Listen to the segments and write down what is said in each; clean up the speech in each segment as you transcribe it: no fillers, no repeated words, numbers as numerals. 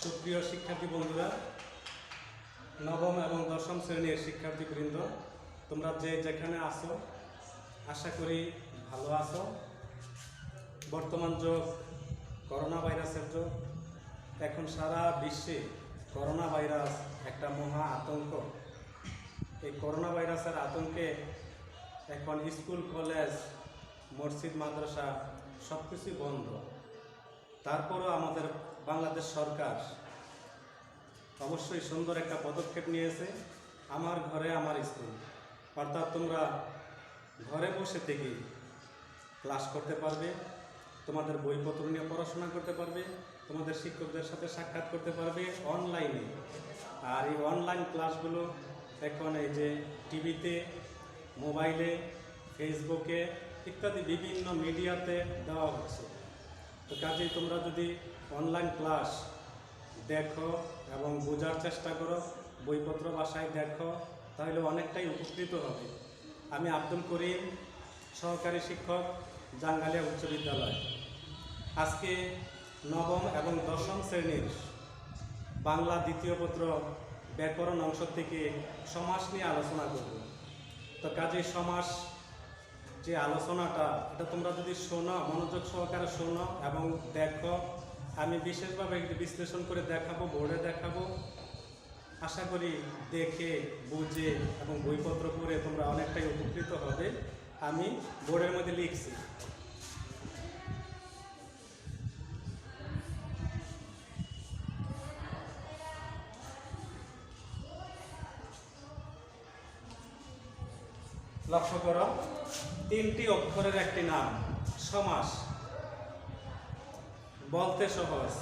সুপ্রিয় শিক্ষার্থী বন্ধুরা, নবম এবং দশম শ্রেণীর শিক্ষার্থীবৃন্দ, তোমরা যে যেখানে আছো আশা করি ভালো আছো। বর্তমান যুগ করোনা ভাইরাসের যুগ। এখন সারা বিশ্বে করোনা ভাইরাস একটা মহা আতঙ্ক। এই করোনা ভাইরাসের আতঙ্কে এখন স্কুল, কলেজ, মসজিদ, মাদ্রাসা সব কিছুই বন্ধ। তারপরও আমাদের বাংলাদেশ সরকার অবশ্যই সুন্দর একটা পদক্ষেপ নিয়েছে, আমার ঘরে আমার স্কুল। অর্থাৎ তোমরা ঘরে বসে থেকেই ক্লাস করতে পারবে, তোমাদের বইপত্র নিয়ে পড়াশোনা করতে পারবে, তোমাদের শিক্ষকদের সাথে সাক্ষাৎ করতে পারবে অনলাইনে। আর এই অনলাইন ক্লাসগুলো এখন এই যে টিভিতে, মোবাইলে, ফেসবুকে ইত্যাদি বিভিন্ন মিডিয়াতে দেওয়া হচ্ছে। তো কাজেই তোমরা যদি অনলাইন ক্লাস দেখো এবং বোঝার চেষ্টা করো, বইপত্র বাসায় দেখো, তাহলে অনেকটাই উপকৃত হবে। আমি আব্দুল করিম, সহকারী শিক্ষক, জাঙ্গালিয়া উচ্চ বিদ্যালয়। আজকে নবম এবং দশম শ্রেণীর বাংলা দ্বিতীয় পত্র ব্যাকরণ অংশ থেকে সমাস নিয়ে আলোচনা করব। তো কাজেই সমাস যে আলোচনাটা, এটা তোমরা যদি শোনো, মনোযোগ সহকারে শোনো এবং দেখো, আমি বিশেষভাবে একটু বিশ্লেষণ করে দেখাবো, বোর্ডে দেখাবো। আশা করি দেখে বুঝে এবং বইপত্র পড়ে তোমরা অনেকটাই উপকৃত হবে। আমি বোর্ডের মধ্যে লিখছি। লক্ষ্য করো, 3টি অক্ষরের একটি নাম সমাস। বলতে সহজ,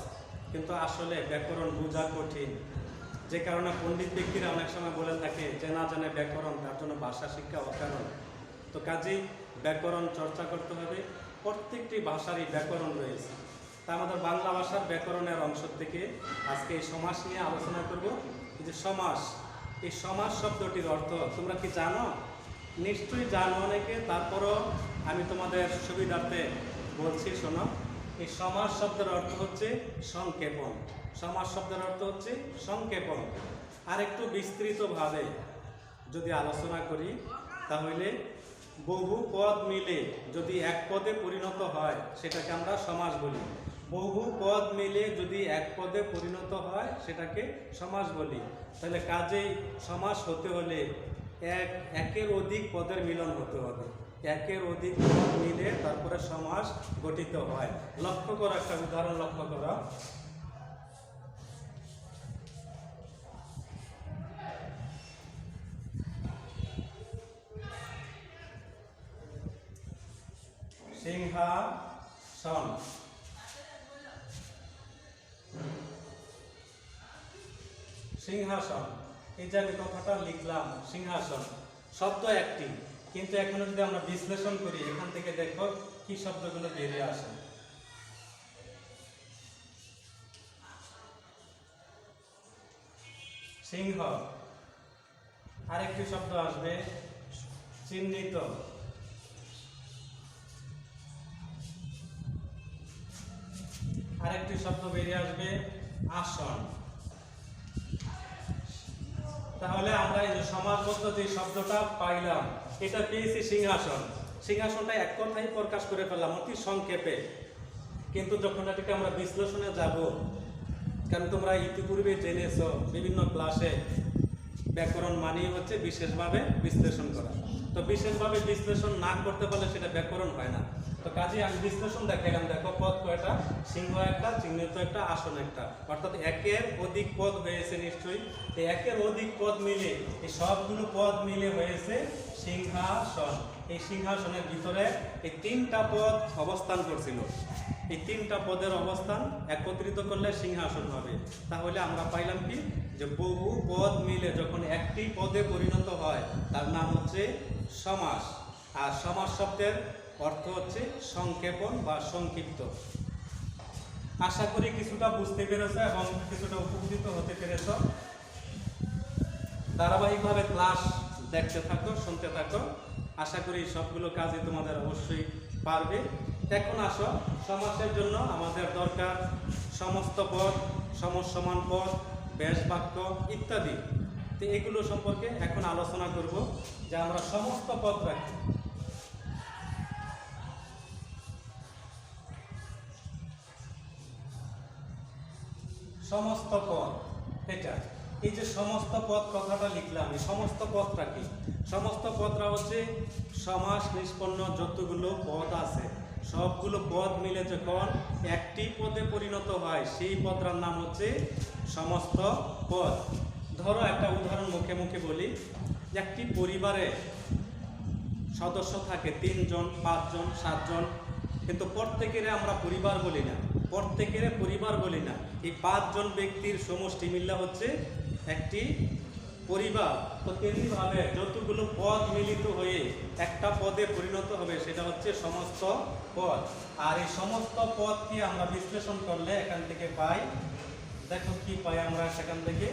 কিন্তু আসলে ব্যাকরণ বোঝা কঠিন। যে কারণে পণ্ডিত ব্যক্তিরা অনেক সময় বলে থাকে, যে না জানে ব্যাকরণ তার জন্য ভাষা শিক্ষা অকারণ। তো কাজেই ব্যাকরণ চর্চা করতে হবে। প্রত্যেকটি ভাষারই ব্যাকরণ রয়েছে। তা আমাদের বাংলা ভাষার ব্যাকরণের অংশ থেকে আজকে এই সমাস নিয়ে আলোচনা করব। এই যে সমাস, এই সমাস শব্দটির অর্থ তোমরা কি জানো? নিশ্চয়ই জানো অনেকে, তারপরও আমি তোমাদের সুবিধার্থে বলছি, শোনো। এই সমাস শব্দের অর্থ হচ্ছে সংক্ষেপণ। সমাস শব্দের অর্থ হচ্ছে সংক্ষেপণ। আর একটু বিস্তৃতভাবে যদি আলোচনা করি, তাহলে বহু পদ মিলে যদি এক পদে পরিণত হয় সেটাকে আমরা সমাস বলি। বহু পদ মিলে যদি এক পদে পরিণত হয় সেটাকে সমাস বলি। তাহলে কাজেই সমাস হতে হলে একের অধিক পদের মিলন হতে হবে। একের অধিক পদ মিলে তারপরে সমাস গঠিত হয়। লক্ষ্য করো, একটা উদাহরণ লক্ষ্য করো। সিংহাসন। সিংহাসন, এই যে আমি কথাটা লিখলাম সিংহাসন, শব্দ একটি, কিন্তু এখন যদি আমরা বিশ্লেষণ করি, এখান থেকে দেখো কি শব্দগুলো বেরিয়ে আসে। সিংহ, আরেকটি শব্দ আসবে চিহ্নিত। আরেকটি শব্দ বেরিয়ে আসবে আসন। তাহলে আমরা এই যে সমাসবদ্ধ যে শব্দটা পাইলাম, এটা পেয়েছি সিংহাসন। সিংহাসনটা এক কথাই প্রকাশ করে ফেললাম অতি সংক্ষেপে। কিন্তু যখন এটাকে আমরা বিশ্লেষণে যাব, কারণ তোমরা ইতিপূর্বে জেনেছো বিভিন্ন ক্লাসে ব্যাকরণ মানেই হচ্ছে বিশেষভাবে বিশ্লেষণ করা। তো বিশেষভাবে বিশ্লেষণ না করতে পারলে সেটা ব্যাকরণ হয় না। তো কাজে আমি বিশ্লেষণ দেখাইলাম, দেখো পদ কয়টা, সিংহ একটা, চিহ্নিত একটা, আসন একটা, অর্থাৎ একের অধিক পদ হয়েছে নিশ্চয়ই। এই একের অধিক পদ মিলে, এই সবগুলো পদ মিলে হয়েছে সিংহাসন। এই সিংহাসনের ভিতরে এই 3টা পদ অবস্থান করছিল। এই 3টা পদের অবস্থান একত্রিত করলে সিংহাসন হবে। তাহলে আমরা পাইলাম কি, যে বহু পদ মিলে যখন একটি পদে পরিণত হয় তার নাম হচ্ছে সমাস। আর সমাস শব্দের অর্থ হচ্ছে সংক্ষেপণ বা সংক্ষিপ্ত। আশা করি কিছুটা বুঝতে পেরেছ এবং কিছুটা উপকৃত হতে পেরেছ। ধারাবাহিকভাবে ক্লাস দেখতে থাকো, শুনতে থাকো। আশা করি সবগুলো কাজই তোমাদের অবশ্যই পারবে। এখন আসো, সমাসের জন্য আমাদের দরকার সমস্ত পদ, সমসমান পদ, ব্যাস বাক্য ইত্যাদি। তো এগুলো সম্পর্কে এখন আলোচনা করব যে আমরা সমস্ত পদ রাখি। সমস্ত পদ, এটা এই যে সমস্ত পদ কথাটা লিখলাম, এই সমস্ত পদটা কি? সমস্ত পদটা হচ্ছে সমাস নিষ্পন্ন যতগুলো পদ আছে সবগুলো পদ মিলে যখন একটি পদে পরিণত হয় সেই পদটার নাম হচ্ছে সমস্ত পদ। ধরো একটা উদাহরণ মুখে মুখে বলি, একটি পরিবারে সদস্য থাকে 3 জন, 5 জন, 7 জন, কিন্তু প্রত্যেকের আমরা পরিবার বলি না, প্রত্যেকের পরিবার বলি না। এই 5 জন ব্যক্তির সমষ্টি মিললে হচ্ছে একটি পরিবার। তো তেমনিভাবে যতগুলো পদ মিলিত হয়ে একটা পদে পরিণত হবে সেটা হচ্ছে সমস্ত পদ। আর এই সমস্ত পদকে আমরা বিশ্লেষণ করলে এখান থেকে পাই, দেখো কি পাই আমরা সেখান থেকে,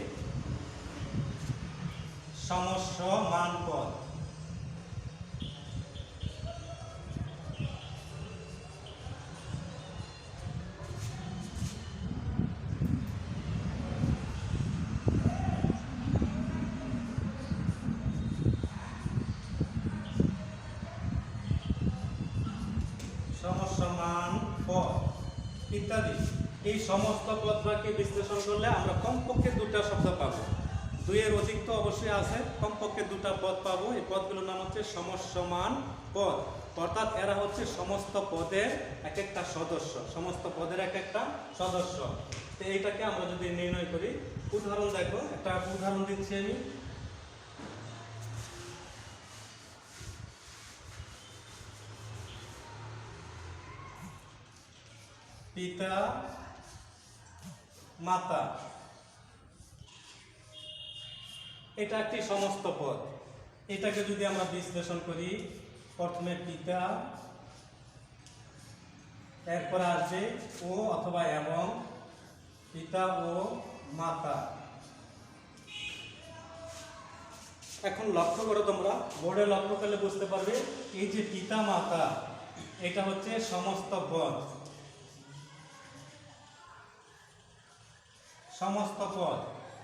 সমসমান পদ। সমসমান পদ ইত্যাদি। এই সমস্ত পদটাকে বিশ্লেষণ করলে আমরা কমপক্ষে 2টা শব্দ পাবো, 2-এর অধিক তো অবশ্যই আছে, কমপক্ষে 2টা পদ পাবো। এই পদগুলোর নাম হচ্ছে সমসমান পদ, অর্থাৎ এরা হচ্ছে সমস্ত পদের এক একটা সদস্য, সমস্ত পদের এক একটা সদস্য। তো এইটাকে আমরা যদি নির্ণয় করি, উদাহরণ দেখো, একটা উদাহরণ দিচ্ছি আমি। পিতা মাতা, এটা একটি সমস্ত পদ। এটাকে যদি আমরা বিশ্লেষণ করি, প্রথমে পিতা, এরপর আসবে ও অথবা এবং, পিতা ও মাতা। এখন লক্ষ্য করো, তোমরা বোর্ডে লক্ষ্য করলে বুঝতে পারবে, এই যে পিতা মাতা এটা হচ্ছে সমস্ত পদ, সমস্ত পদ।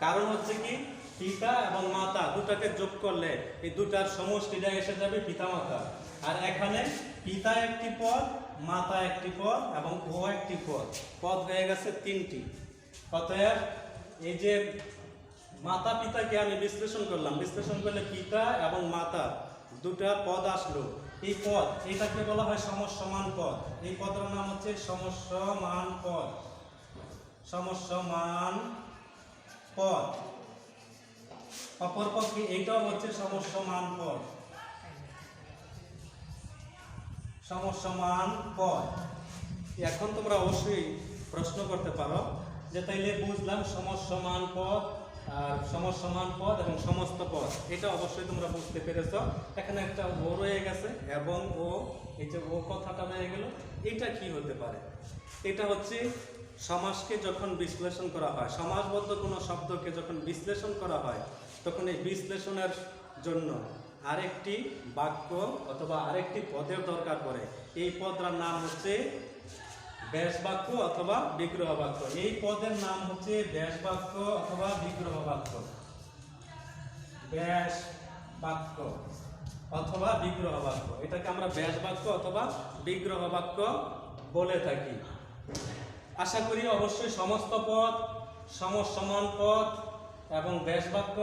কারণ হচ্ছে কি, পিতা এবং মাতা দুটাকে যোগ করলে এই দুটার সমষ্টিটা এসে যাবে পিতা মাতা। আর এখানে পিতা একটি পদ, মাতা একটি পদ এবং ও একটি পদ, পদ হয়ে গেছে 3টি। অতএব এই যে মাতা পিতাকে আমি বিশ্লেষণ করলাম, বিশ্লেষণ করলে পিতা এবং মাতা দুটা পদ আসলো। এই পদ, এটাকে বলা হয় সমসমান পদ। এই পদের নাম হচ্ছে সমসমান পদ, সমসমান পদ। অপরপক্ষে এইটাও হচ্ছে সমসমান পদ, সমসমান পদ। এখন তোমরা অবশ্যই প্রশ্ন করতে পারো যে তাইলে বুঝলাম সমসমান পদ আর সমসমান পদ এবং সমস্ত পদ, এটা অবশ্যই তোমরা বুঝতে পেরেছ। এখানে একটা ও রয়ে গেছে এবং ও, এই যে ও কথাটা রয়ে গেল, এটা কি হতে পারে? এটা হচ্ছে সমাসকে যখন বিশ্লেষণ করা হয়, সমাসবদ্ধ কোনো শব্দকে যখন বিশ্লেষণ করা হয়, তখন এই বিশ্লেষণের জন্য আরেকটি বাক্য অথবা আরেকটি পদের দরকার পড়ে। এই পদটার নাম হচ্ছে ব্যাস বাক্য অথবা বিগ্রহ বাক্য। এই পদের নাম হচ্ছে ব্যাস বাক্য অথবা বিগ্রহ বাক্য, ব্যাস বাক্য অথবা বিগ্রহ বাক্য। এটাকে আমরা ব্যাস বাক্য অথবা বিগ্রহ বাক্য বলে থাকি। আশা করি অবশ্যই সমস্ত পদ, সমসমান পদ এবং ব্যাস বাক্য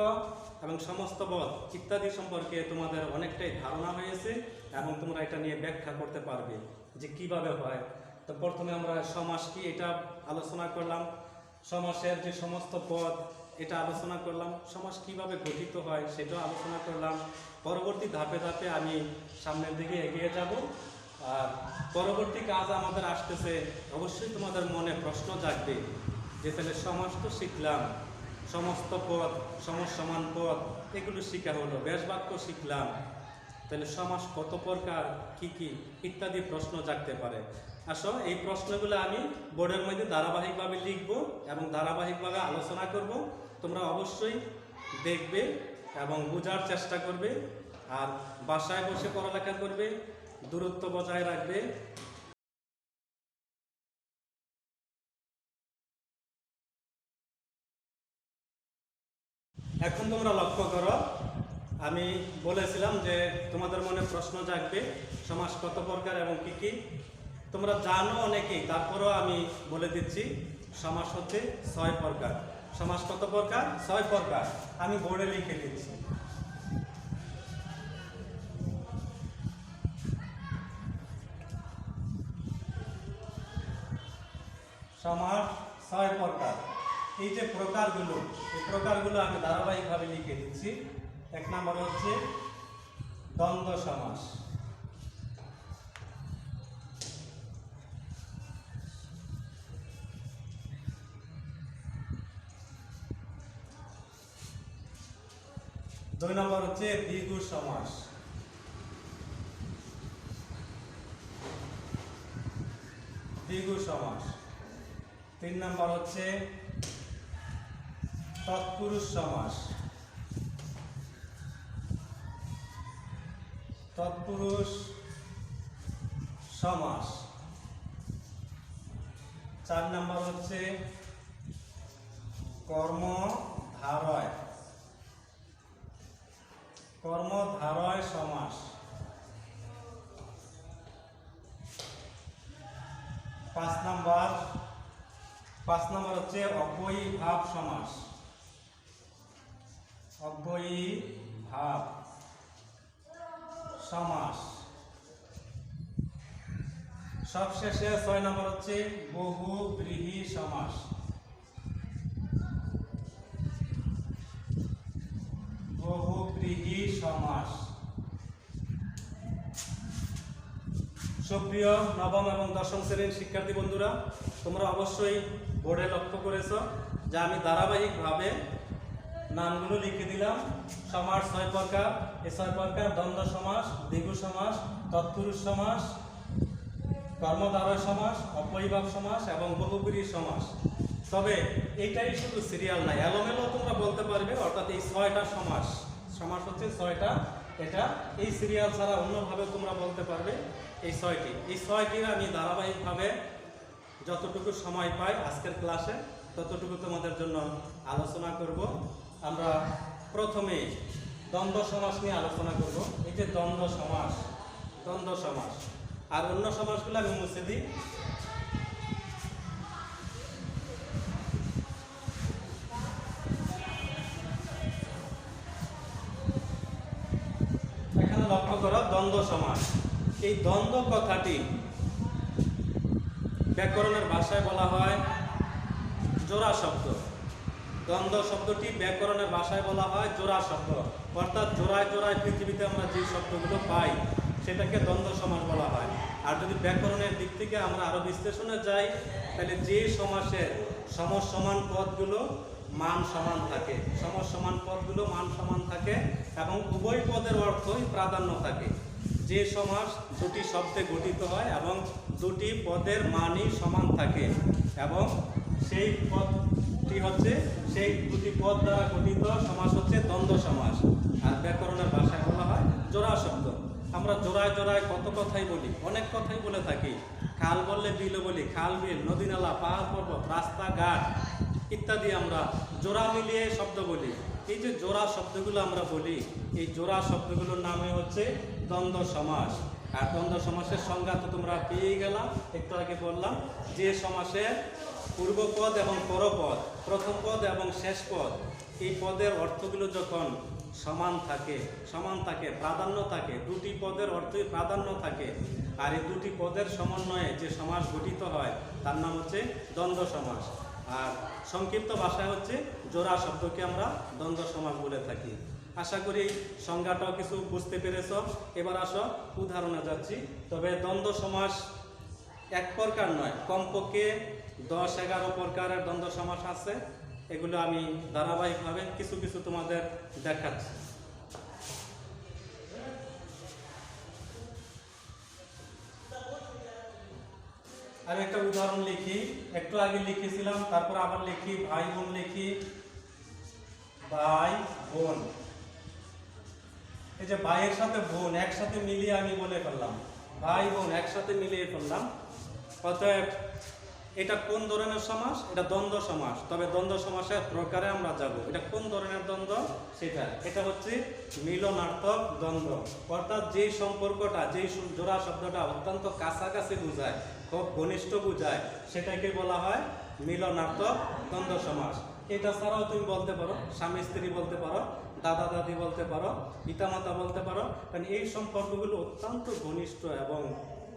এবং সমস্ত পদ ইত্যাদি সম্পর্কে তোমাদের অনেকটাই ধারণা হয়েছে এবং তোমরা এটা নিয়ে ব্যাখ্যা করতে পারবে যে কিভাবে হয়। তো প্রথমে আমরা সমাস কি এটা আলোচনা করলাম, সমাসের যে সমস্ত পদ এটা আলোচনা করলাম, সমাস কিভাবে গঠিত হয় সেটাও আলোচনা করলাম। পরবর্তী ধাপে ধাপে আমি সামনের দিকে এগিয়ে যাব। আর পরবর্তী কাজ আমাদের আসতেছে, অবশ্যই তোমাদের মনে প্রশ্ন জাগবে যে তাহলে সমাস তো শিখলাম, সমস্ত পদ, সমসমান পদ এগুলো শিখা হলো, ব্যাস বাক্য শিখলাম, তাহলে সমাস কত প্রকার, কি কি ইত্যাদি প্রশ্ন জাগতে পারে। আসো এই প্রশ্নগুলো আমি বোর্ডের মধ্যে ধারাবাহিকভাবে লিখব এবং ধারাবাহিকভাবে আলোচনা করব। তোমরা অবশ্যই দেখবে এবং বোঝার চেষ্টা করবে, আর বাসায় বসে পড়ালেখা করবে, দূরত্ব বজায় রাখবে। এখন তোমরা লক্ষ্য করো, আমি বলেছিলাম যে তোমাদের মনে প্রশ্ন জাগবে সমাস কত প্রকার এবং কি কি। তোমরা জানো অনেকেই, তারপরেও আমি বলে দিচ্ছি সমাস হচ্ছে 6 প্রকার। সমাস কত প্রকার? 6 প্রকার। আমি বোর্ডে লিখে দিচ্ছি। সমাস 6 প্রকার। এই যে প্রকারগুলো, এই প্রকারগুলো আমি ধারাবাহিকভাবে লিখে দিচ্ছি। 1 নম্বর হচ্ছে দ্বন্দ্ব সমাস। দুই নম্বর হচ্ছে দ্বিগু সমাস। দ্বিগু সমাস। 3 নম্বর হচ্ছে তৎপুরুষ সমাস। তৎপুরুষ সমাস। 4 নম্বর হচ্ছে কর্মধারয়। কর্মধারয় সমাস। 5 নম্বর হচ্ছে অব্যয়ীভাব সমাস। অব্যয়ীভাব সমাস। সবশেষে 6 নম্বর হচ্ছে বহুব্রীহি সমাস। বহুব্রীহি সমাস। সুপ্রিয় নবম এবং দশম শ্রেণীর শিক্ষার্থী বন্ধুরা, তোমরা অবশ্যই বোর্ডে লক্ষ্য করেছো যে আমি ধারাবাহিকভাবে নামগুলো লিখে দিলাম। সমাস 6 প্রকার। এই 6 প্রকার: দ্বন্দ্ব সমাস, দ্বিগু সমাস, তৎপুরুষ সমাস, কর্মধারয় সমাস, অব্যয়ীভাব সমাস এবং বহুব্রীহি সমাস। তবে এইটাই শুধু সিরিয়াল নাই, এলোমেলো তোমরা বলতে পারবে, অর্থাৎ এই 6টা সমাস। সমাস হচ্ছে 6টা। এটা এই সিরিয়াল ছাড়া অন্যভাবে তোমরা বলতে পারবে। এই 6টি, এই 6টির আমি ধারাবাহিকভাবে যতটুকু সময় পাই আজকের ক্লাসে ততটুকু তোমাদের জন্য আলোচনা করব। আমরা প্রথমে দ্বন্দ্ব সমাস নিয়ে আলোচনা করব। এই যে দ্বন্দ্ব সমাস, দ্বন্দ্ব সমাস আর অন্য সমাসগুলো আমি মুছে দিই। এখানে লক্ষ্য করো দ্বন্দ্ব সমাস। এই দ্বন্দ্ব কথাটি ব্যাকরণের ভাষায় বলা হয় জোড়া শব্দ। দ্বন্দ্ব শব্দটি ব্যাকরণের ভাষায় বলা হয় জোড়া শব্দ, অর্থাৎ জোড়ায় জোড়ায় পৃথিবীতে আমরা যে শব্দগুলো পাই সেটাকে দ্বন্দ্ব সমাস বলা হয়। আর যদি ব্যাকরণের দিক থেকে আমরা আরো বিশ্লেষণে যাই, তাহলে যে সমাসের সমসমান পদগুলো মান সমান থাকে, সমসমান পদগুলো মান সমান থাকে এবং উভয় পদের অর্থই প্রাধান্য থাকে, যে সমাস দুটি শব্দে গঠিত হয় এবং দুটি পদের মানই সমান থাকে, এবং সেই পদটি হচ্ছে সেই দুটি পদ দ্বারা গঠিত সমাস হচ্ছে দ্বন্দ্ব সমাস। আর ব্যাকরণের ভাষায় বলা হয় জোড়া শব্দ। আমরা জোড়ায় জোড়ায় কত কথাই বলি, অনেক কথাই বলে থাকি। খাল বললে বিলও বলি, খাল বিল, নদী নালা, পাহাড় পর্বত, রাস্তাঘাট ইত্যাদি আমরা জোড়া মিলিয়ে শব্দ বলি। এই যে জোড়া শব্দগুলো আমরা বলি, এই জোড়া শব্দগুলোর নামে হচ্ছে দ্বন্দ্ব সমাস। আর দ্বন্দ্ব সমাসের সংজ্ঞা তো তোমরা পেয়ে গেলাম, একটু আগে বললাম যে সমাসের পূর্বপদ এবং পরপদ, প্রথম পদ এবং শেষ পদ, এই পদের অর্থগুলো যখন সমান থাকে, প্রাধান্য থাকে, দুটি পদের অর্থই প্রাধান্য থাকে, আর এই দুটি পদের সমন্বয়ে যে সমাস গঠিত হয় তার নাম হচ্ছে দ্বন্দ্ব সমাস। আর সংক্ষিপ্ত ভাষায় হচ্ছে জোড়া শব্দকে আমরা দ্বন্দ্ব সমাস বলে থাকি। আশা করি সংজ্ঞাটাও কিছু বুঝতে পেরেছ। এবার আসো উদাহরণে যাচ্ছি। তবে দ্বন্দ্ব সমাস এক প্রকার নয়, কমপক্ষে 10-11 প্রকারের দ্বন্দ্ব সমাস আছে। এগুলো আমি ধারাবাহিকভাবে কিছু কিছু তোমাদের দেখাচ্ছি। আর একটা উদাহরণ লিখি, একটু আগে লিখেছিলাম, তারপর আবার লিখি। ভাই বোন লিখি, ভাই বোন। এই যে ভাইয়ের সাথে বোন একসাথে মিলিয়ে আমি বলে ফেললাম, ভাই বোন একসাথে মিলিয়ে ফেললাম। অতএব এটা কোন ধরনের সমাস? এটা দ্বন্দ্ব সমাস। তবে দ্বন্দ্ব সমাসের প্রকারে আমরা যাব। এটা কোন ধরনের দ্বন্দ্ব? সেটা এটা হচ্ছে মিলনার্থক দ্বন্দ্ব। অর্থাৎ যেই সম্পর্কটা, যেই জোড়া শব্দটা অত্যন্ত কাছাকাছি বোঝায়, খুব ঘনিষ্ঠ বোঝায়, সেটাকে বলা হয় মিলনার্থক দ্বন্দ্ব সমাস। এটা ছাড়াও তুমি বলতে পারো স্বামী স্ত্রী বলতে পারো, দাদা দাদি বলতে পারো, পিতামাতা বলতে পারো, কারণ এই সম্পর্কগুলো অত্যন্ত ঘনিষ্ঠ এবং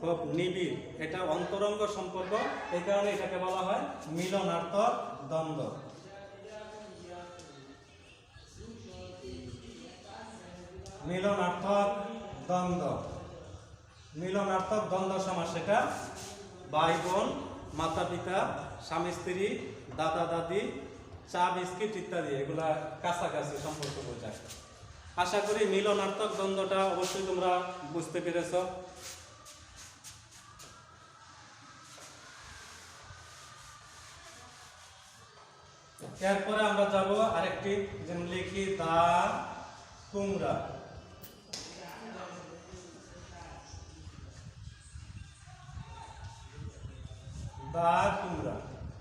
খুব নিবিড়, এটা অন্তরঙ্গ সম্পর্ক। এই কারণে এটাকে বলা হয় মিলনার্থক দ্বন্দ্ব। মিলনার্থক দ্বন্দ্ব, মিলনার্থক দ্বন্দ্ব সমাস। এটা ভাই বোন, মাতা পিতা, স্বামী স্ত্রী, দাদা দাদি, চা বিস্কিট ইত্যাদি, এগুলা কাছাকাছি সম্পর্ক বোঝায়। আশা করি মিলনার্থক দ্বন্দ্বটা অবশ্যই তোমরা বুঝতে পেরেছ। এরপরে আমরা যাব আরেকটি, যেমন লিখি দা কুমড়া। দা কুমড়া,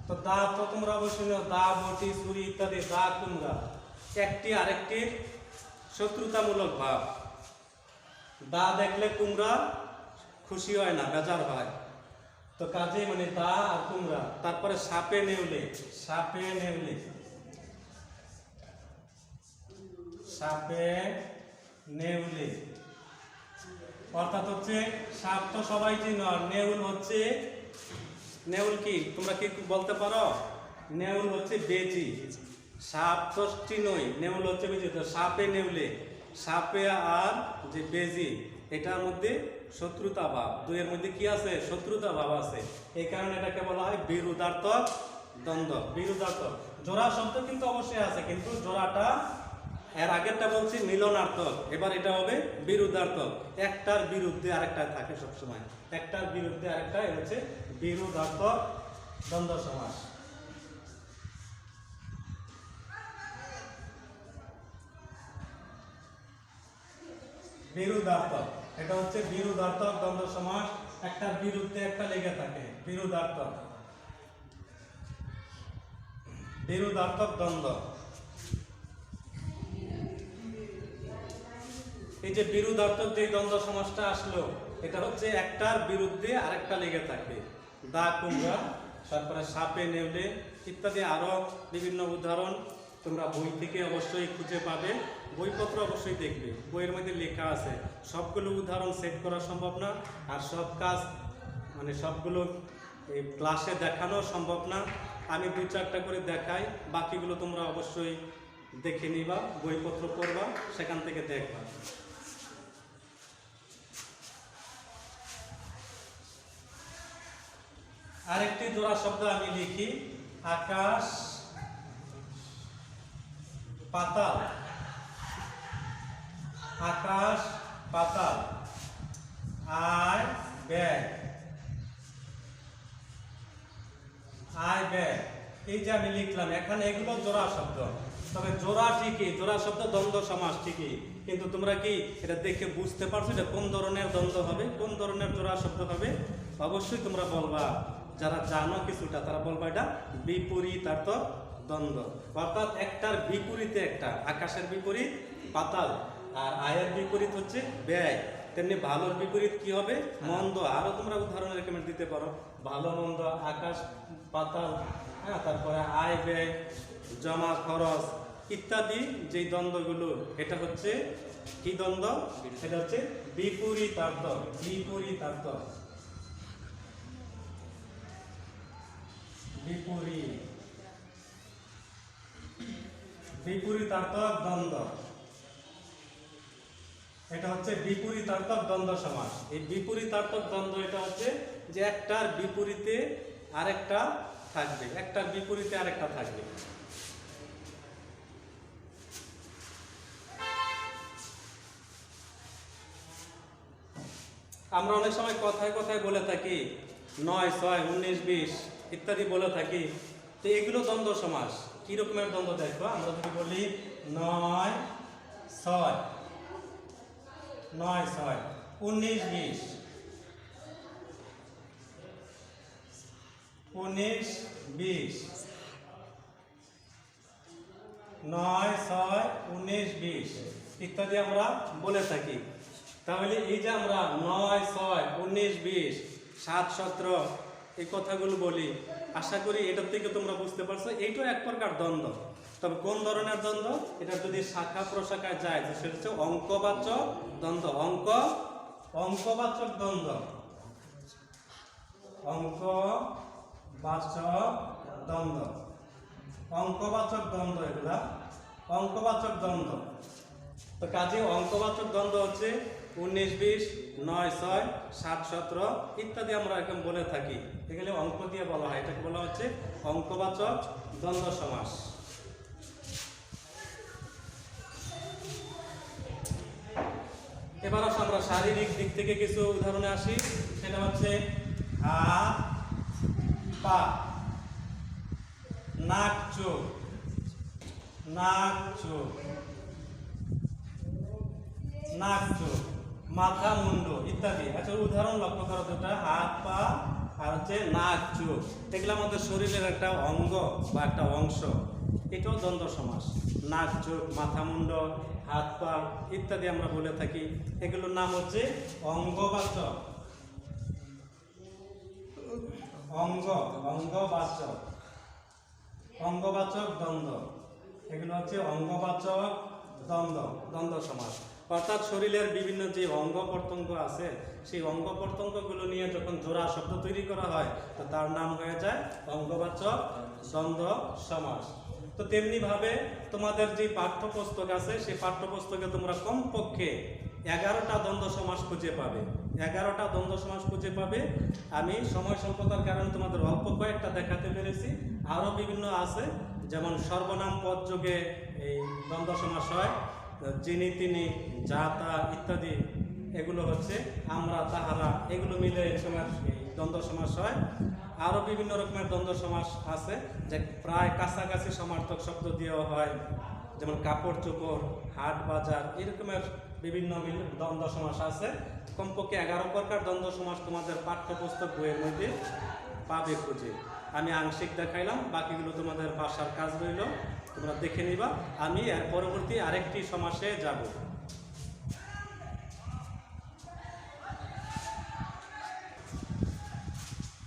তো দা তো তোমরা অবশ্যই দা বটি ছুরি ইত্যাদি। দা কুমড়া একটি আরেকটির শত্রুতামূলক ভাব। দা দেখলে কুমড়া খুশি হয় না, বেজার হয়। তো কাজে মানে দা আর কুমড়া। তারপরে সাপে নেউলে, সাপে নেউলে, সাপে নেউলে অর্থাৎ হচ্ছে সাপ তো সবাই চিনো, আর নেউল হচ্ছে, নেউল কি তোমরা কি বলতে পারো? নেউল হচ্ছে বেজি। সাপ তো চিনোই, নেউল হচ্ছে বেজি। তো সাপে নেউলে, সাপে আর যে বেজি, এটার মধ্যে শত্রুতা ভাব, দুইয়ের মধ্যে কি আছে? শত্রুতা ভাব আছে। এই কারণে এটাকে বলা হয় বিরুদ্ধার্থক দ্বন্দ্ব। বিরুদ্ধার্থক জোড়া শব্দ কিন্তু অবশ্যই আছে, কিন্তু জোড়াটা এর আগেরটা বলছি মিলনার্থক, এবার এটা হবে বিরুদ্ধার্থক। একটার বিরুদ্ধে আরেকটা থাকে সবসময়, একটার বিরুদ্ধে আরেকটা, এটা হচ্ছে বিরুদ্ধার্থক দ্বন্দ্ব সমাস। বিরুদ্ধার্থক, এটা হচ্ছে বিরুদ্ধার্থক দ্বন্দ্ব সমাস। একটার বিরুদ্ধে একটা লেগে থাকে, বিরুদ্ধার্থক, বিরুদ্ধার্থক দ্বন্দ্ব। এই যে বিরুদ্ধার্থক যে দ্বন্দ্ব সমাসটা আসলো, এটা হচ্ছে একটার বিরুদ্ধে আরেকটা লেগে থাকে। দা কুমড়া, তারপরে সাপে নেউলে ইত্যাদি আরো বিভিন্ন উদাহরণ তোমরা বই থেকে অবশ্যই খুঁজে পাবে। বইপত্র অবশ্যই দেখবে, বইয়ের মধ্যে লেখা আছে। সবগুলো উদাহরণ সেট করা সম্ভব না, আর সব কাজ মানে সবগুলো এই ক্লাসে দেখানো সম্ভব না। আমি 2-4টা করে দেখাই, বাকিগুলো তোমরা অবশ্যই দেখে নিবা, বইপত্র পড়বা, সেখান থেকে দেখবা। আরেকটি জোড়া শব্দ আমি লিখি আকাশ পাতাল। আকাশ পাতাল, আয় ব্যয়, আয় ব্যয়, এই যে আমি লিখলাম এখানে, এগুলো জোড়া শব্দ। তবে জোড়া ঠিকই, জোড়া শব্দ দ্বন্দ্ব সমাস ঠিকই, কিন্তু তোমরা কি এটা দেখে বুঝতে পারছো এটা কোন ধরনের দ্বন্দ্ব হবে, কোন ধরনের জোড়া শব্দ হবে? অবশ্যই তোমরা বলবা, যারা জানো কিছুটা তারা বলবা এটা বিপরীতার্থক দ্বন্দ্ব। অর্থাৎ একটার বিপরীতে একটা, আকাশের বিপরীত পাতাল, আর আয়ের বিপরীত হচ্ছে ব্যয়। তেমনি ভালোর বিপরীত কি হবে? মন্দ। আরো তোমরা উদাহরণ রেকমেন্ড দিতে পারো, ভালো মন্দ, আকাশ পাতাল, হ্যাঁ, তারপরে আয় ব্যয়, জমা খরচ ইত্যাদি যে দ্বন্দ্বগুলো, এটা হচ্ছে কি দ্বন্দ্ব? এটা হচ্ছে বিপরীতার্থক। বিপরীতার্থক, বিপরীত, বিপরীতার্থক দ্বন্দ্ব, এটা হচ্ছে বিপরীতার্থক দ্বন্দ্ব সমাস। এই বিপরীতার্থক দ্বন্দ্ব এটা হচ্ছে যে একটার বিপরীতে আরেকটা থাকবে, একটার বিপরীতে আরেকটা থাকবে। আমরা অনেক সময় কথায় কথায় বলে থাকি 9, 6, 19, 20 ইত্যাদি বলে থাকি। তো এগুলো দ্বন্দ্ব সমাস। কি রকমের দ্বন্দ্ব দেখো? আমরা যদি বলি 9, 6, 9, 6, 19, 20, 19 20, 9 6 19 20 ইত্যাদি আমরা বলে থাকি। তাহলে এই যে আমরা 9 6 19 20 7 17 এই কথাগুলো বলি, আশা করি এটার থেকে তোমরা বুঝতে পারছো এইটাও এক প্রকার দ্বন্দ্ব। তবে কোন ধরনের দ্বন্দ্ব? এটা যদি শাখা প্রশাখায় যায় তো সেটা হচ্ছে অঙ্কবাচক দ্বন্দ্ব। অঙ্কবাচক দ্বন্দ্ব, অঙ্কবাচক দ্বন্দ্ব, অঙ্কবাচক দ্বন্দ্ব, এগুলা অঙ্কবাচক দ্বন্দ্ব। তো কাজে অঙ্কবাচক দ্বন্দ্ব হচ্ছে 19 20, 9 6 7 17 ইত্যাদি আমরা এরকম বলে থাকি। এগুলো অঙ্ক দিয়ে বলা হয়, এটাকে বলা হচ্ছে অঙ্কবাচক দ্বন্দ্ব সমাস। এবার আমরা শারীরিক দিক থেকে কিছু উদাহরণে আসি। সেটা হচ্ছে হাত পা, নাক চোখ, নাক চোখ, নাক চোখ, মাথা মুন্ড ইত্যাদি। আচ্ছা উদাহরণ লক্ষ্য করো দুটা, হাত পা আর হচ্ছে নাক চোখ। এগুলো আমাদের শরীরের একটা অঙ্গ বা একটা অংশ, এটাও দ্বন্দ্ব সমাস। নাক চোখ, মাথা মুন্ড, হাত পা ইত্যাদি আমরা বলে থাকি। এগুলোর নাম হচ্ছে অঙ্গবাচক, অঙ্গবাচক, অঙ্গবাচক দ্বন্দ্ব। এগুলো হচ্ছে অঙ্গবাচক দ্বন্দ্ব সমাস। অর্থাৎ শরীরের বিভিন্ন যে অঙ্গ প্রত্যঙ্গ আছে সেই অঙ্গ প্রত্যঙ্গগুলো নিয়ে যখন জোড়া শব্দ তৈরি করা হয় তো তার নাম হয়ে যায় অঙ্গবাচক দ্বন্দ্ব সমাস। তো তেমনি ভাবে তোমাদের যে পাঠ্যপুস্তক আছে সেই পাঠ্যপুস্তকে তোমরা কমপক্ষে 11টা দ্বন্দ্ব সমাস খুঁজে পাবে, 11টা দ্বন্দ্ব সমাস খুঁজে পাবে। আমি সময় স্বল্পতার কারণে তোমাদের অল্প কয়েকটা দেখাতে পেরেছি, আরও বিভিন্ন আছে। যেমন সর্বনাম পদ যোগে এই দ্বন্দ্ব সমাস হয়, যিনি তিনি, যা তা ইত্যাদি, এগুলো হচ্ছে আমরা তাহারা, এগুলো মিলে এই সময় দ্বন্দ্ব সমাস হয়। আরও বিভিন্ন রকমের দ্বন্দ্ব সমাস আছে যে প্রায় কাছাকাছি সমার্থক শব্দ দিয়েও হয়, যেমন কাপড় চোপড়, হাট বাজার, এরকমের বিভিন্ন দ্বন্দ্ব সমাস আছে। কমপক্ষে 11 প্রকার দ্বন্দ্ব সমাস তোমাদের পাঠ্যপুস্তক বইয়ের মধ্যে পাবে খুঁজে। আমি আংশিক দেখাইলাম, বাকিগুলো তোমাদের বাসার কাজ রইল, তোমরা দেখে নিবা। আমি এর পরবর্তী আরেকটি সমাসে যাব।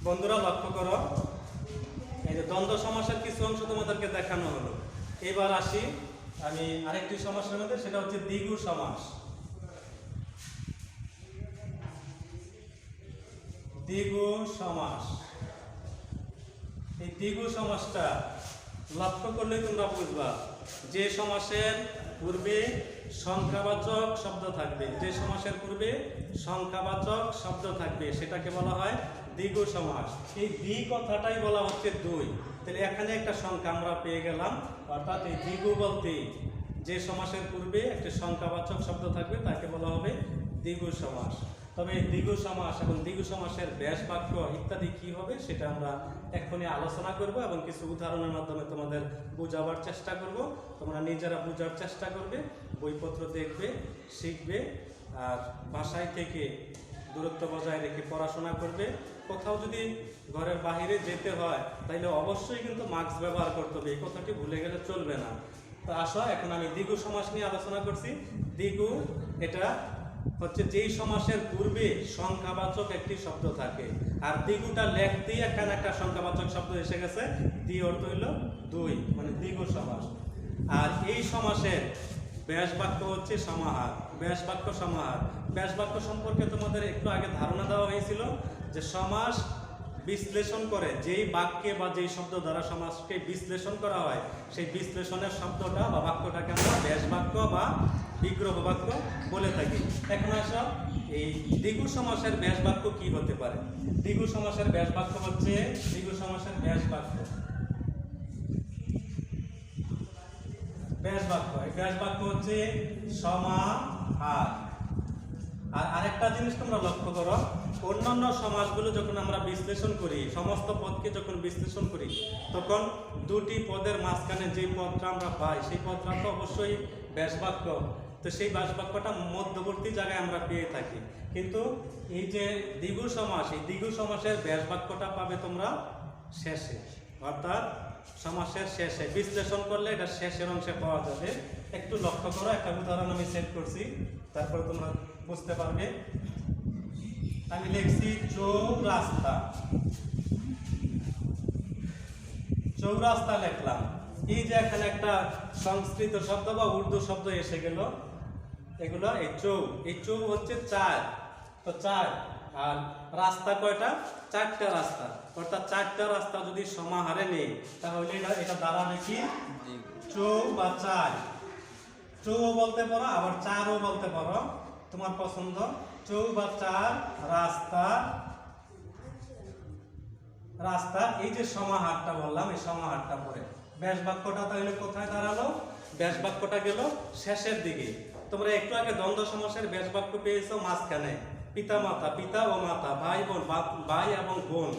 বন্ধুরা লক্ষ্য করো, এই যে দ্বন্দ্ব সমাসের কিছু অংশ তোমাদেরকে দেখানো হলো। এবার আসি আমি আরেকটি সমাসের মধ্যে, সেটা হচ্ছে দ্বিগু সমাস। দ্বিগু সমাস, এই দ্বিগু সমাসটা লক্ষ্য করলে তোমরা বুঝবা যে সমাসের পূর্বে সংখ্যাবাচক শব্দ থাকবে, যে সমাসের পূর্বে সংখ্যাবাচক শব্দ থাকবে সেটাকে বলা হয় দ্বিগু সমাস। এই দ্বি কথাটাই বলা হচ্ছে দুই। তাহলে এখানে একটা সংখ্যা আমরা পেয়ে গেলাম, অর্থাৎ এই দ্বিগু বলতে যে সমাসের পূর্বে একটা সংখ্যাবাচক শব্দ থাকবে তাকে বলা হবে দ্বিগু সমাস। তবে দ্বিগু সমাস এবং দ্বিগু সমাসের ব্যাস বাক্য ইত্যাদি কি হবে সেটা আমরা এখনই আলোচনা করব এবং কিছু উদাহরণের মাধ্যমে তোমাদের বোঝাবার চেষ্টা করব। তোমরা নিজেরা বোঝার চেষ্টা করবে, বইপত্র দেখবে, শিখবে, আর বাসায় থেকে দূরত্ব বজায় রেখে পড়াশোনা করবে। কোথাও যদি ঘরের বাইরে যেতে হয় তাহলে অবশ্যই কিন্তু মাস্ক ব্যবহার করতে হবে, এই কথাটি ভুলে গেলে চলবে না। তো আসো এখন আমি দ্বিগু সমাস নিয়ে আলোচনা করছি। দ্বিগু এটা হচ্ছে যেই সমাসের পূর্বে সংখ্যাবাচক একটি শব্দ থাকে, আর দ্বিগুটা লেখতেই এখানে একটা সংখ্যাবাচক শব্দ এসে গেছে, দ্বি অর্থ হইল দুই, মানে দ্বিগু সমাস। আর এই সমাসের ব্যাস বাক্য হচ্ছে সমাহার, ব্যাস বাক্য সমাহার। ব্যাস বাক্য সম্পর্কে তোমাদের একটু আগে ধারণা দেওয়া হয়েছিল যে সমাস বিশ্লেষণ করে, যেই বাক্যে বা যেই শব্দ দ্বারা সমাসকে বিশ্লেষণ করা হয় সেই বিশ্লেষণের শব্দটা বা বাক্যটাকে আমরা ব্যাস বাক্য বা বিগ্রহ বাক্য বলে থাকি। এখন আসো এই দ্বিগু সমাসের ব্যাস বাক্য কি হতে পারে। দ্বিগু সমাসের ব্যাস বাক্য হচ্ছে, দ্বিগু সমাসের ব্যাস বাক্য, ব্যাস বাক্য, এই ব্যাস বাক্য হচ্ছে সমাহার। আর আরেকটা জিনিস তোমরা লক্ষ্য করো, অন্যান্য সমাসগুলো যখন আমরা বিশ্লেষণ করি, সমস্ত পদকে যখন বিশ্লেষণ করি তখন দুটি পদের মাঝখানে যে পদটা আমরা পাই সেই পদটা তো অবশ্যই ব্যাস বাক্য। তো সেই ব্যাস বাক্যটা মধ্যবর্তী জায়গায় আমরা পেয়ে থাকি, কিন্তু এই যে দ্বিগু সমাস, এই দ্বিগু সমাসের ব্যাস বাক্যটা পাবে তোমরা শেষে, অর্থাৎ সমাসের শেষে। বিশ্লেষণ করলে এটা শেষের অংশে পাওয়া যাবে। একটু লক্ষ্য করো, একটা উদাহরণ আমি সেট করছি, তারপরে তোমরা বুঝতে পারবে। আমি লিখছি চৌরাস্তা, চৌরাস্তা লিখলাম। এই যে এখানে একটা সংস্কৃত শব্দ বা উর্দু শব্দ এসে গেল, এগুলো এই চৌ হচ্ছে 4, তো 4, আর রাস্তা কয়টা? 4টা রাস্তা, অর্থাৎ 4টা রাস্তা যদি সমাহারে নেই তাহলে এটা দাঁড়াবে কি? চৌ বা 4। চৌ বলতে পারো, আবার 4ও বলতে পারো, তোমার পছন্দ। চৌ বা 4 রাস্তা, রাস্তা। এই যে সমাহারটা বললাম, এই সমাহারটা পরে ব্যাস বাক্যটা তাহলে কোথায় দাঁড়ালো? ব্যাস বাক্যটা গেল শেষের দিকে। তোমরা একটু আগে দ্বন্দ্ব সমাসের ব্যাস বাক্য পেয়েছো মাঝখানে, পিতা মাতা, পিতা ও মাতা, ভাই বোন, ভাই এবং বোন,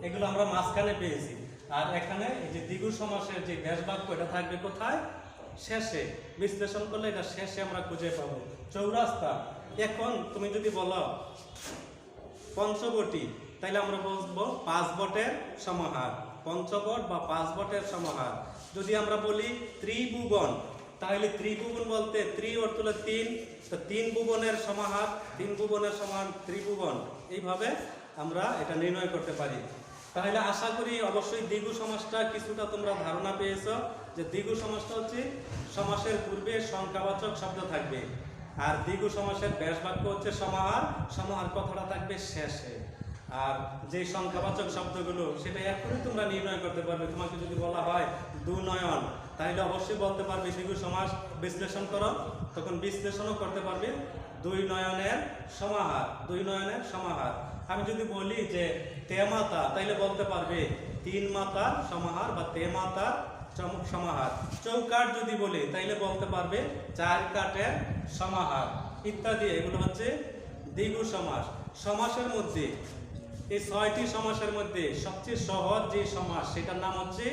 এগুলো আমরা মাঝখানে পেয়েছি। আর এখানে এই যে দ্বিগু সমাসের যে ব্যাস বাক্য, এটা থাকবে কোথায়? শেষে। বিশ্লেষণ করলে এটা শেষে আমরা খুঁজে পাবো। চৌরাস্তা। এখন তুমি যদি বলো পঞ্চবটি, তাইলে আমরা বলবো 5 বটের সমাহার, পঞ্চবট বা 5 বটের সমাহার। যদি আমরা বলি ত্রিভুবন, তাহলে ত্রিভুবন বলতে ত্রি অর্থ হলো 3, তো 3 ভুবনের সমাহার, 3 ভুবনের সমান ত্রিভুবন। এইভাবে আমরা এটা নির্ণয় করতে পারি। তাহলে আশা করি অবশ্যই দ্বিগু সমাসটা কিছুটা তোমরা ধারণা পেয়েছো, যে দ্বিগু সমাসটা হচ্ছে সমাসের পূর্বে সংখ্যাবাচক শব্দ থাকবে, আর দ্বিগু সমাসের ব্যাস বাক্য হচ্ছে সমাহার, সমাহার কথাটা থাকবে শেষে। আর যে সংখ্যাবাচক শব্দগুলো সেটা এখনই তোমরা নির্ণয় করতে পারবে। তোমাকে যদি বলা হয় দুনয়ন, তাহলে অবশ্যই বলতে পারবে দ্বিগু সমাস বিশ্লেষণ করো, তখন বিশ্লেষণও করতে পারবে 2 নয়নের সমাহার, 2 নয়নের সমাহার। আমি যদি বলি যে তেমাতা, তাইলে বলতে পারবে 3 মাতার সমাহার বা তেমাতার সমাহার। চৌকাঠ যদি বলি তাইলে বলতে পারবে 4 কাঠের সমাহার ইত্যাদি। এগুলো হচ্ছে দ্বিগু সমাস। সমাসের মধ্যে এই 6টি সমাসের মধ্যে সবচেয়ে সহজ যে সমাস সেটার নাম হচ্ছে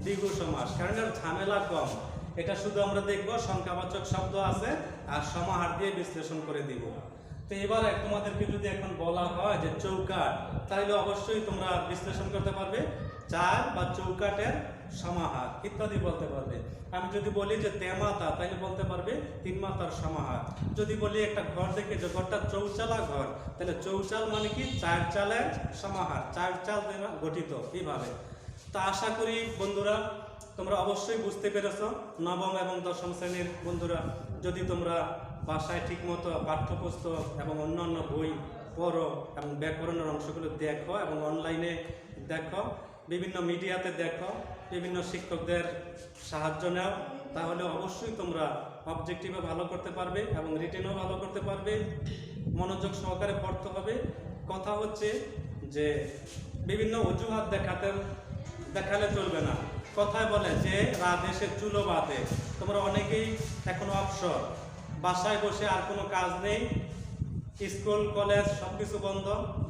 দ্বিগু সমাস, কারণ এর ঝামেলা কম। এটা শুধু আমরা দেখব সংখ্যাবাচক শব্দ আছে আর সমাহার দিয়ে বিশ্লেষণ করে দিব। তো এবার তোমাদেরকে যদি এখন বলা হয় যে চৌকাঠ, তাহলে অবশ্যই তোমরা বিশ্লেষণ করতে পারবে 4 বা চৌকাঠের সমাহার ইত্যাদি বলতে পারবে। আমি যদি বলি যে তেমাতা, তাহলে বলতে পারবে 3 মাতার সমাহার। যদি বলি একটা ঘর দেখে যে ঘরটা চৌচালা ঘর, তাহলে চৌচাল মানে কি? 4 চালের সমাহার, 4 চাল দ্বারা গঠিত। এইভাবে তো আশা করি বন্ধুরা তোমরা অবশ্যই বুঝতে পেরেছো। নবম এবং দশম শ্রেণীর বন্ধুরা, যদি তোমরা বাসায় ঠিকমতো পাঠ্যপুস্তক এবং অন্যান্য বই পড়ো এবং ব্যাকরণের অংশগুলো দেখো এবং অনলাইনে দেখো, বিভিন্ন মিডিয়াতে দেখো, বিভিন্ন শিক্ষকদের সাহায্য নাও, তাহলে অবশ্যই তোমরা অবজেক্টিভে ভালো করতে পারবে এবং রিটেনও ভালো করতে পারবে। মনোযোগ সহকারে পড়তে হবে। কথা হচ্ছে যে বিভিন্ন অজুহাত দেখালে চলবে না। কথায় বলে যে রাধেশে চুলো বাঁধে। তোমরা অনেকেই এখন অবসর, বাসায় বসে আর কোনো কাজ নেই, স্কুল কলেজ সবকিছু বন্ধ,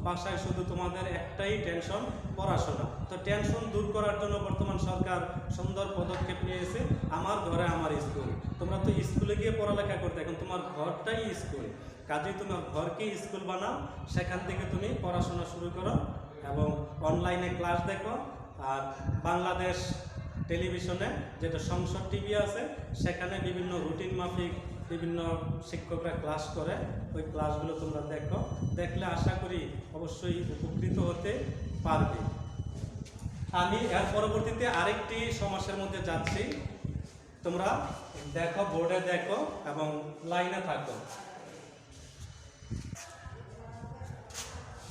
বাসায় শুধু তোমাদের একটাই টেনশন, পড়াশোনা। তো টেনশন দূর করার জন্য বর্তমান সরকার সুন্দর পদক্ষেপ নিয়েছে, আমার ঘরে আমার স্কুল। তোমরা তো স্কুলে গিয়ে পড়ালেখা করতে, এখন তোমার ঘরটাই স্কুল। কাজেই তোমার ঘরকেই স্কুল বানাও, সেখান থেকে তুমি পড়াশোনা শুরু করো এবং অনলাইনে ক্লাস দেখো। আর বাংলাদেশ টেলিভিশনে যেটা সংসদ টিভি আছে, সেখানে বিভিন্ন রুটিন মাফিক বিভিন্ন শিক্ষকরা ক্লাস করে, ওই ক্লাসগুলো তোমরা দেখো। দেখলে আশা করি অবশ্যই উপকৃত হতে পারবে। আমি এর পরবর্তীতে আরেকটি সমাসের মধ্যে যাচ্ছি, তোমরা দেখো, বোর্ডে দেখো এবং লাইনে থাকো।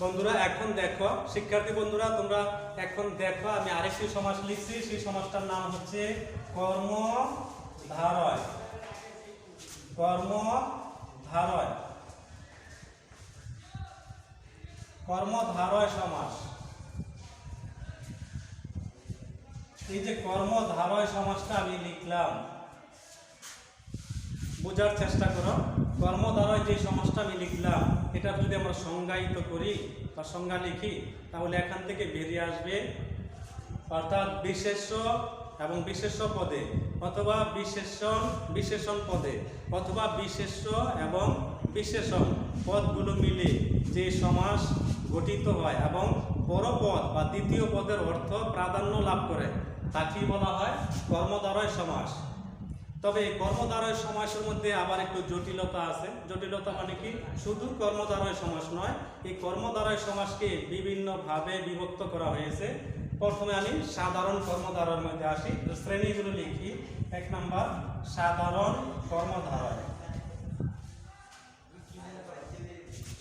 বন্ধুরা এখন দেখো, শিক্ষার্থী বন্ধুরা তোমরা এখন দেখো, আমি আরেকটি সমাস লিখছি। সেই সমাসটার নাম হচ্ছে কর্মধারয়। কর্মধারয়, কর্মধারয় সমাস। এই যে কর্মধারয় সমাসটা আমি লিখলাম, বোঝার চেষ্টা করো। কর্মধারয় যে সমাসটা আমি লিখলাম, এটা যদি আমরা সংজ্ঞায়িত করি বা সংজ্ঞা লিখি, তাহলে এখান থেকে বেরিয়ে আসবে অর্থাৎ বিশেষ্য এবং বিশেষ্য পদে, অথবা বিশেষণ পদে, অথবা বিশেষ্য এবং বিশেষণ পদগুলো মিলে যে সমাস গঠিত হয় এবং পরপদ বা দ্বিতীয় পদের অর্থ প্রাধান্য লাভ করে তাকেই বলা হয় কর্মদ্বারয় সমাস। তবে এই কর্মদ্বারয় সমাসের মধ্যে আবার একটু জটিলতা আছে। জটিলতা মানে কি, শুধু কর্মদ্বারয় সমাস নয়, এই কর্মদ্বারয় সমাসকে বিভিন্নভাবে বিভক্ত করা হয়েছে। প্রথমে আমি সাধারণ কর্মধারয়ের মধ্যে আসি, শ্রেণীগুলো লিখি। 1 নাম্বার সাধারণ কর্মধারয়।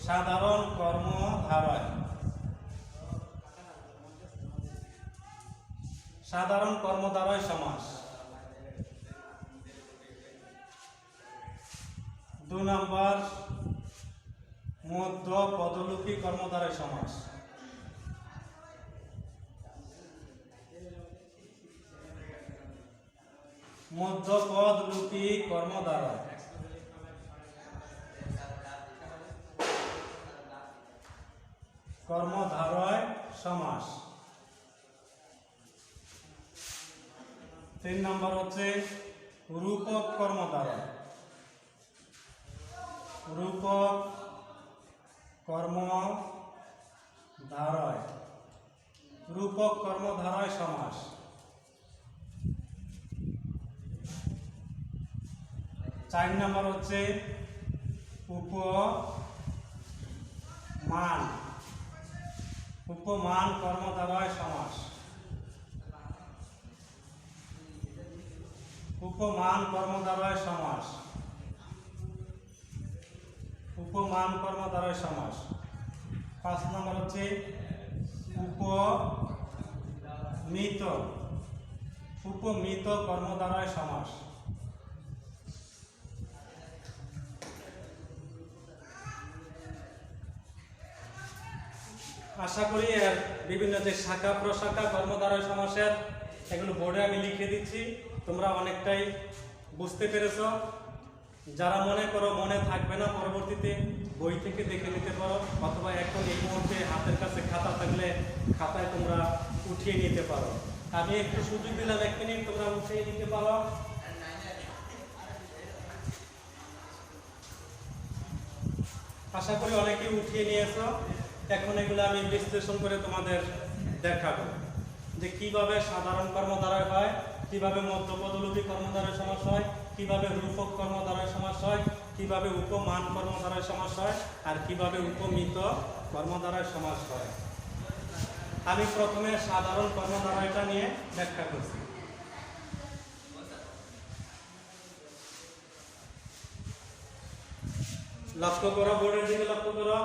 সাধারণ কর্মধারয়। সাধারণ কর্মধারয় সমাস। 2 নাম্বার মধ্য পদলোপী কর্মধারয় সমাস। মধ্যপদলোপী কর্মধারয়। কর্মধারয় সমাস। 3 নাম্বার হচ্ছে রূপক কর্মধারয়। রূপক কর্মধারয়। রূপক কর্মধারয় সমাস। 4 নাম্বার হচ্ছে উপমান। উপমান কর্মধারয় সমাস। উপমান কর্মধারয় সমাস। উপমান কর্মধারয় সমাস। 5 নম্বর হচ্ছে উপমিত। উপমিত কর্মধারয় সমাস। আশা করি এর বিভিন্ন যে শাখা প্রশাখা কর্মধারয় সমাসের এগুলো বোর্ডে আমি লিখে দিচ্ছি, তোমরা অনেকটাই বুঝতে পেরেছ। যারা মনে করো মনে থাকবে না, পরবর্তীতে বই থেকে দেখে নিতে পারো, অথবা এখন এই মুহূর্তে হাতের কাছে খাতা থাকলে খাতায় তোমরা উঠিয়ে নিতে পারো। আমি একটু সুযোগ দিলাম 1 মিনিট, তোমরা উঠিয়ে নিতে পারো। আশা করি অনেকেই উঠিয়ে নিয়েছো। এখন এগুলো আমি বিশ্লেষণ করে তোমাদের দেখাবো যে কিভাবে সাধারণ কর্মধারয় হয়, কিভাবে মধ্যপদলোপী কর্মধারয় সমাস হয়, কিভাবে রূপক কর্মধারয় সমাস হয়, কিভাবে উপমান কর্মধারয় সমাস হয়, আর কিভাবে উপমিত কর্মধারয় সমাস হয়। আমি প্রথমে সাধারণ কর্মধারয়টা নিয়ে ব্যাখ্যা করছি। লক্ষ্য করো, বোর্ডের দিকে লক্ষ্য করো।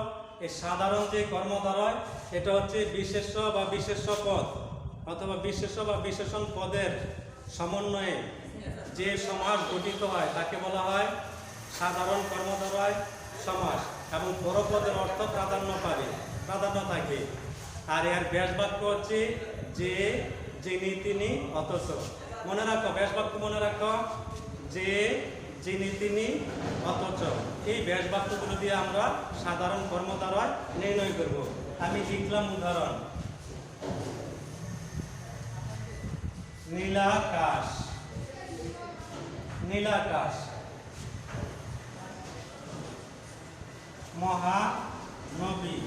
এই সাধারণ যে কর্মধারয় এটা হচ্ছে বিশেষ্য বা বিশেষ্য পদ অথবা বিশেষ্য বা বিশেষণ পদের সমন্বয়ে যে সমাস গঠিত হয় তাকে বলা হয় সাধারণ কর্মধারয় সমাস, এবং পরপদের অর্থ প্রাধান্য থাকে। আর এর ব্যাস বাক্য হচ্ছে যে, যিনি, তিনি, অথচ। মনে রাখো, ব্যাস বাক্য মনে রাখো, যে, যিনি, তিনি, অথচ। এই ব্যাস বাক্যগুলো দিয়ে আমরা সাধারণ কর্মধারয় নির্ণয় করব। আমি লিখলাম উদাহরণ, নীলাকাশ। নীলাকাশ। মহানবী।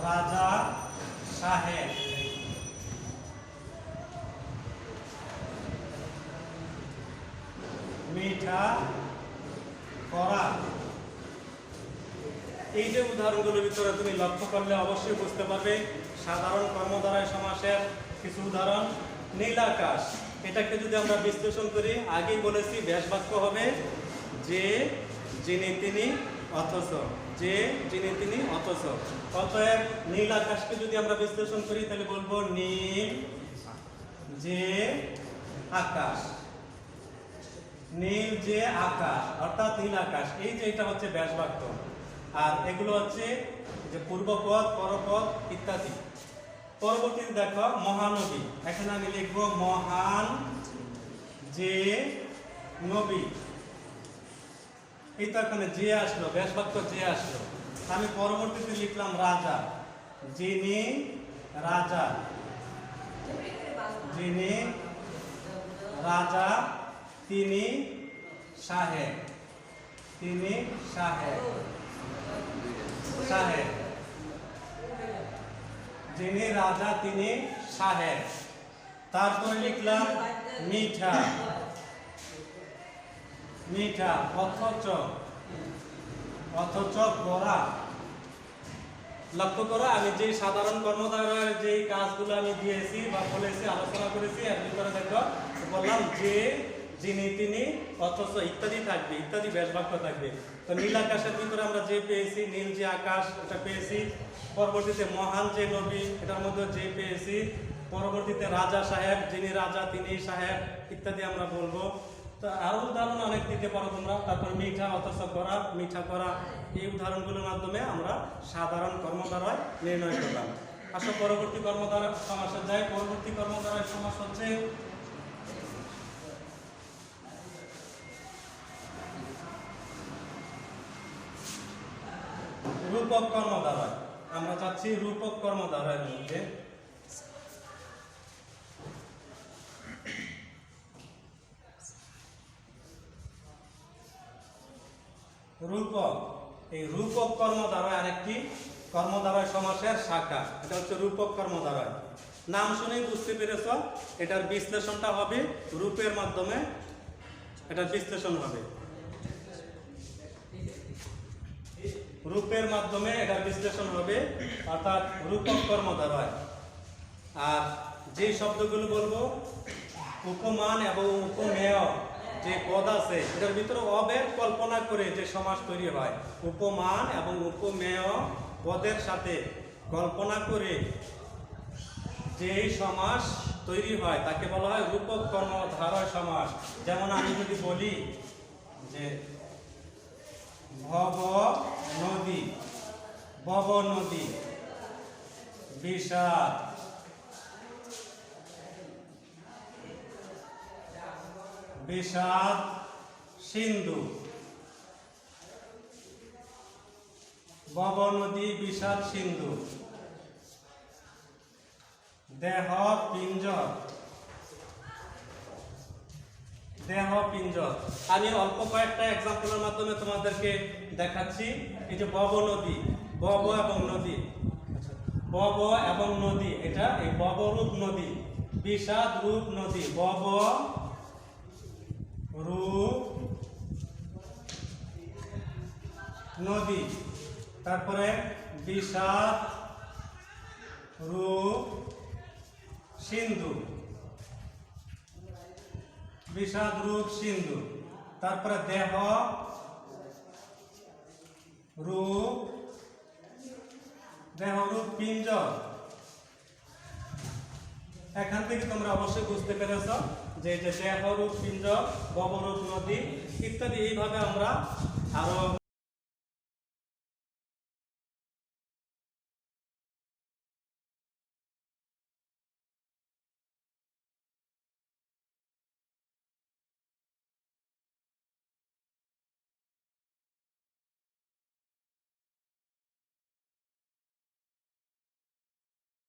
রাজা সাহেব। মিঠা করা। এই যে উদাহরণগুলোর ভিতরে তুমি লক্ষ্য করলে অবশ্যই বুঝতে পারবে সাধারণ কর্মধারয় সমাসের কিছু উদাহরণ। নীলাকাশ, এটাকে যদি আমরা বিশ্লেষণ করি, আগেই বলেছি ব্যাস বাক্য হবে যে, যিনি, তিনি, অথচ। যে, যিনি, তিনি, অথচ। অতএব নীল আকাশকে যদি আমরা বিশ্লেষণ করি তাহলে বলবো নীল যে আকাশ। নীল যে আকাশ অর্থাৎ নীল আকাশ। এই যে এটা হচ্ছে ব্যাস বাক্য, আর এগুলো হচ্ছে যে পূর্বপদ, পরপদ ইত্যাদি। পরবর্তীতে দেখো মহানবী, এখানে আমি লিখবো মহান যে নবী। এই তো এখানে যে আসলো, ব্যাস বাক্য যে আসলো। আমি পরবর্তীতে লিখলাম রাজা, যিনি রাজা। যিনি রাজা, তিনি সাহেব। তিনি সাহেব, সাহেব। যিনি রাজা তিনি সাহেব। তারপরে লিখলাম মিঠা, মিঠা। অথচ, অথচ করা। লক্ষ্য করো আমি যে সাধারণ কর্মধারয়ের যে কাজগুলো আমি দিয়েছি বা বলেছি, আলোচনা করেছি, এর ভিতরে দেখো বললাম যে, যিনি, তিনি, অথচ ইত্যাদি থাকবে, ইত্যাদি বেশ বাক্য থাকবে। তো নীল আকাশের ভিতরে আমরা যে পেয়েছি, নীল যে আকাশ এটা পেয়েছি। পরবর্তীতে মহান যে নবী, এটার মধ্যে যে পেয়েছি। পরবর্তীতে রাজা সাহেব, যিনি রাজা তিনি সাহেব, ইত্যাদি আমরা বলবো। তো আরো উদাহরণ অনেক দিতে পারো তোমরা। তারপর মিঠা, অথচ করা, মিঠা করা, এই উদাহরণগুলোর মাধ্যমে আমরা সাধারণ কর্মধারয় নির্ণয় করলাম। আসো পরবর্তী কর্মধারয় সমাসে যাই। পরবর্তী কর্মধারয় সমাস হচ্ছে রূপক কর্মধারয়। আমরা চাচ্ছি রূপক কর্মধারয়ের মধ্যে রূপক, এই রূপক কর্মধারয় আরেকটি কর্মধারয় সমাসের শাখা। এটা হচ্ছে রূপক কর্মধারয়। নাম শুনেই বুঝতে পেরেছ, এটার বিশ্লেষণটা হবে রূপের মাধ্যমে, এটার বিশ্লেষণ হবে রূপের মাধ্যমে, এটার বিশ্লেষণ হবে, অর্থাৎ রূপক কর্মধারয়। আর যে শব্দগুলো বলবো, উপমান এবং উপমেয় যে পদ আছে, এটার ভিতরে অভেদ কল্পনা করে যে সমাস তৈরি হয়, উপমান এবং উপমেয় পদের সাথে কল্পনা করে যে সমাস তৈরি হয় তাকে বলা হয় রূপক কর্মধারয় সমাস। যেমন আমি যদি বলি যে ভব নদী, ভব নদী, বিষাদ, বিষাদ সিন্ধু, ভব নদী, বিষাদ সিন্ধু। দেহ পিঞ্জর, দেহ পিঞ্জর। আমি অল্প কয়েকটা এক্সাম্পলের মাধ্যমে তোমাদেরকে দেখাচ্ছি। এই যে ভব নদী, ভব এবং নদী, ভব এবং নদী, এটা এই ভবরূপ নদী, বিষাদ রূপ নদী, ভব রূপ নদী। তারপরে বিষাদ রূপ সিন্ধু, বিষাদ রূপ সিন্ধু। তারপরে দেহ রূপ, দেহ রূপ পিঞ্জর। এখান থেকে তোমরা অবশ্যই বুঝতে পেরেছ যে দেহ রূপ পিঞ্জর, ভবরূপ নদী ইত্যাদি। এইভাবে আমরা আরো